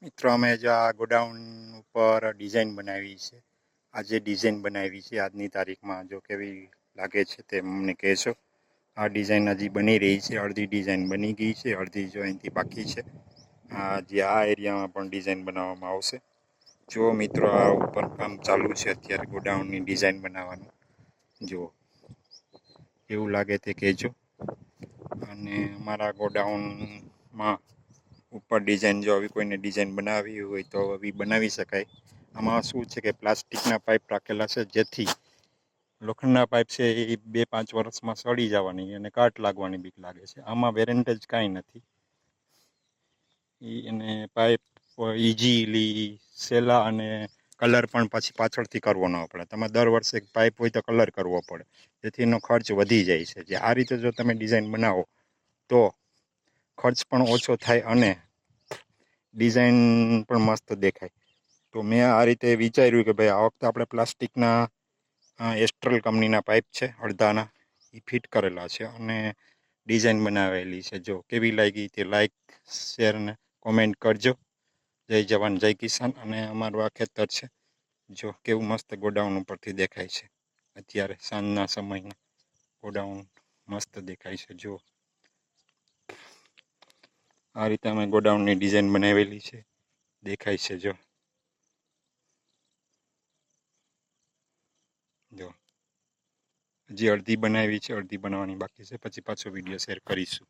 મિત્રો અમે જો આ ગોડાઉન ઉપર ડિઝાઇન બનાવી છે. આજે ડિઝાઇન બનાવી છે આજની તારીખમાં, જો કેવી લાગે છે તે અમને કહેશો. આ ડિઝાઇન હજી બની રહી છે, અડધી ડિઝાઇન બની ગઈ છે, અડધી જો અહીંથી બાકી છે. જે આ એરિયામાં પણ ડિઝાઇન બનાવવામાં આવશે. જો મિત્રો આ ઉપર કામ ચાલુ છે અત્યારે ગોડાઉનની ડિઝાઇન બનાવવાનું. જો એવું લાગે તે કહેજો. અને અમારા ગોડાઉનમાં ઉપર ડિઝાઇન જો આવી કોઈને ડિઝાઇન બનાવવી હોય તો આવી બનાવી શકાય. આમાં શું છે કે પ્લાસ્ટિકના પાઇપ રાખેલા છે, જેથી લોખંડના પાઇપ છે એ 2-5 વર્ષમાં સડી જવાની અને કાટ લાગવાની બીક લાગે છે. આમાં વેરેન્ટેજ કાંઈ નથી. એને પાઇપ ઇઝીલી સેલા અને કલર પણ પછી પાછળથી કરવો ન પડે. તમે દર વર્ષે પાઇપ હોય તો કલર કરવો પડે, જેથી એનો ખર્ચ વધી જાય છે. જે આ રીતે જો તમે ડિઝાઇન બનાવો તો ખર્ચ પણ ઓછો થાય અને ડિઝાઇન પણ મસ્ત દેખાય. તો મેં આ રીતે વિચાર્યું કે ભાઈ આ વખતે આપણે પ્લાસ્ટિકના એસ્ટ્રલ કંપનીના પાઇપ છે અડધાના, એ ફિટ કરેલા છે અને ડિઝાઇન બનાવેલી છે. જો કેવી લાગી તે લાઈક, શેર ને કોમેન્ટ કરજો. જય જવાન જય કિસાન. અને અમારું આ ખેતર છે, જો કેવું મસ્ત ગોડાઉન ઉપરથી દેખાય છે. અત્યારે સાંજના સમયમાં ગોડાઉન મસ્ત દેખાય છે. જો આ રીતે અમે ગોડાઉનની ડિઝાઇન બનાવેલી છે, દેખાય છે. જો હજી અડધી બનાવી છે, અડધી બનાવવાની બાકી છે. પછી પાછો વિડીયો શેર કરીશું.